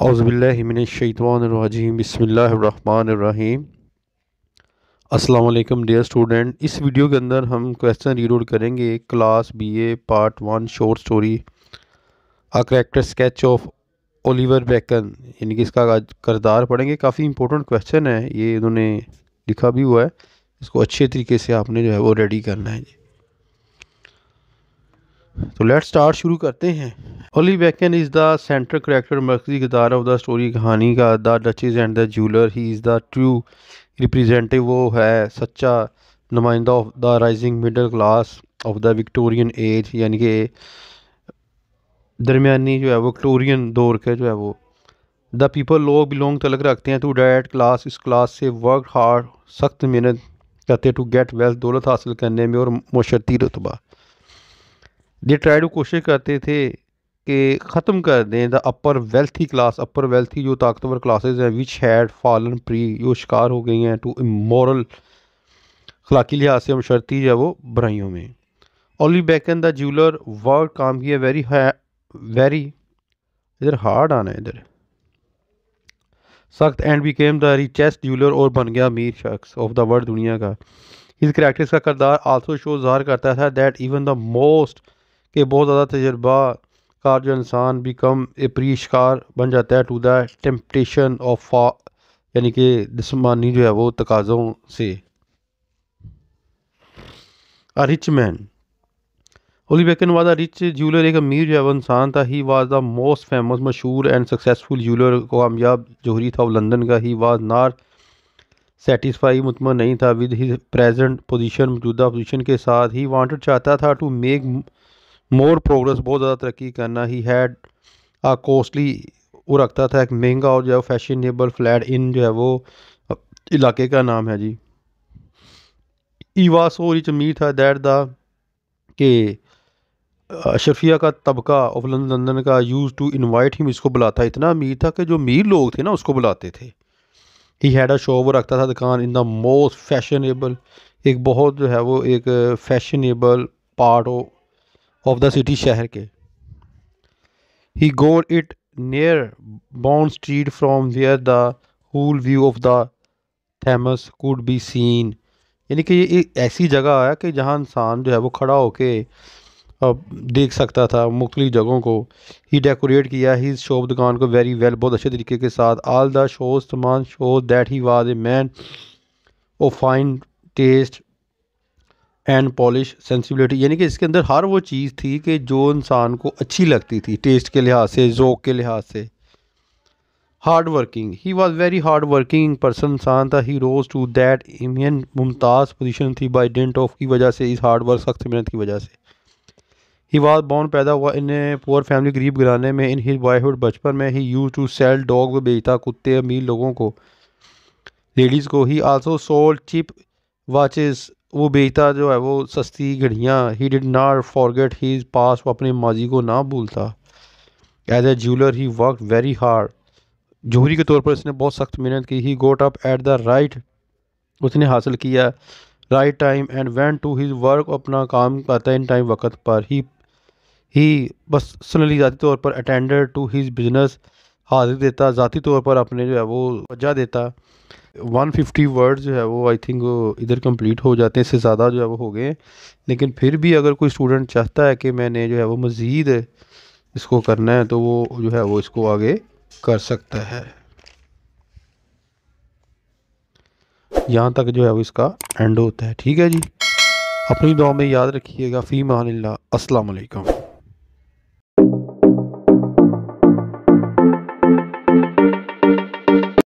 औज़ुबिल्लाहिमिनश्शैतानिर्रजीम बिस्मिल्लाहिर्रहमानिर्रहीम। अस्सलाम वालेकुम डियर स्टूडेंट। इस वीडियो के अंदर हम क्वेश्चन रीड आउट करेंगे class BA part 1 short story a character sketch of Oliver Bacon, यानी कि इसका किरदार पढ़ेंगे। काफ़ी इंपॉर्टेंट क्वेश्चन है ये, इन्होंने लिखा भी हुआ है। इसको अच्छे तरीके से आपने जो है वो रेडी करना है जी। तो लेट्स स्टार्ट, शुरू करते हैं। Ollie Bacon is the central character, मरकजी किरदार ऑफ द स्टोरी, कहानी का। The Duchess and the Jeweller, he is the true representative, वो है सच्चा नुमाइंदा of the rising middle class of the Victorian age, यानी कि दरमियानी जो है वो विक्टोरियन दौर के जो है वो। द पीपल, लोग बिलोंग तलक रखते हैं टू डैट क्लास, इस क्लास से। वर्क हार्ड, सख्त मेहनत करते टू गेट वेल्थ, दौलत हासिल करने में और मुशर्रती रुतबा। दे ट्राई टू, कोशिश करते थे कि ख़त्म कर दें the upper wealthy class, upper wealthy जो ताकतवर क्लासेस हैं, विच हैड फॉलन प्री, जो शिकार हो गई हैं टू इमोरल, अखलाकी लिहाज से मुशर्रती जो है वो बुराइयों में। ओली बेकन द ज्वेलर वर्क, काम किया वेरी इधर हार्ड आना है इधर सख्त, and became the richest jeweller, और बन गया अमीर शख्स ऑफ द वर्ल्ड, दुनिया का। इस करैक्टर्स का किरदार आल्सो शो ज़ाहिर करता था दैट इवन द मोस्ट, के बहुत ज़्यादा तजर्बा कार जो इंसान बिकम ए प्री, शिकार बन जाता है टू द टेम्पटेशन ऑफ, यानी कि जिस्मानी जो है वो तकाज़ों से। A rich man, Oli Bacon was a rich jeweller, एक अमीर जो है वो इंसान था। He was the most famous, मशहूर एंड सक्सेसफुल ज्वेलर, कामयाब जोहरी था वो लंदन का। ही वाज नॉट सेटिस्फाई, मुतमईन नहीं था विद हिज प्रेजेंट पोजीशन, मौजूदा पोजीशन के साथ। ही वांटेड, चाहता था टू मेक मोर प्रोग्रेस, बहुत ज़्यादा तरक्की करना। ही हैड आ कॉस्टली, वो रखता था एक महंगा और जो है फैशनेबल फ्लैट इन, जो है वो इलाके का नाम है जी। ई वाज सो रिच, अमीर था, दैट द के अशरफिया का तबका ऑफ लंदन का यूज टू इनवाइट हिम, इसको बुलाता। इतना अमीर था कि जो अमीर लोग थे ना उसको बुलाते थे। ही हैड अ शॉप, वो रखता था दुकान, इन द मोस्ट फैशनेबल, एक बहुत जो है वो एक fashionable part of the city, शहर के। He got it near Bond Street from where the whole view of the Thames could be seen, यानी कि ये एक ऐसी जगह है कि जहाँ इंसान जो है वो खड़ा होके देख सकता था मुख्तलिफ जगहों को। ही डेकोरेट किया ही शॉप, दुकान को, वेरी वेल, बहुत अच्छे तरीके के साथ। ऑल द शोज, तमाम shows that he was a man of fine taste and polish sensibility, यानी कि इसके अंदर हर वो चीज़ थी कि जो इंसान को अच्छी लगती थी टेस्ट के लिहाज से, ज़ौक़ के लिहाज से। Hard working, he was very hard working person, इंसान था। ही रोज टू दैट इमियन, मुमताज़ पोजीशन थी बाई डेंट ऑफ, की वजह से, इस हार्ड वर्क, सख्त मेहनत की वजह से। ही वाज बॉर्न, पैदा हुआ इन पुअर फैमिली, गरीब घराने में। इन हिज बॉयहुड, बचपन में। He used to sell dog, वो बेचता कुत्ते अमीर लोगों को, लेडीज़ को। He also sold cheap watches, वो बेचता जो है वो सस्ती घड़ियाँ। He did not forget his past, वो अपने माजी को ना भूलता। As a jeweller he work very hard, जौहरी के तौर पर इसने बहुत सख्त मेहनत की। He got up at the right, उसने हासिल किया right time, and went to his work, अपना काम करता है इन टाइम, वक्त पर। ही बस सनली ज़ाती तौर पर अटेंडेड टू हिज बिजनेस, हाजिर देता ज़ाती तौर पर अपने जो है वो वजह देता। 150 वर्ड जो है वो आई थिंक इधर कंप्लीट हो जाते हैं, इससे ज़्यादा जो है वो हो गए। लेकिन फिर भी अगर कोई स्टूडेंट चाहता है कि मैंने जो है वो मज़ीद इसको करना है तो वो जो है वो इसको आगे कर सकता है। यहाँ तक जो है वो इसका एंड होता है। ठीक है जी, अपनी दुआ में याद रखिएगा। फ़ी मानिल्लाह, अस्सलाम वालेकुम।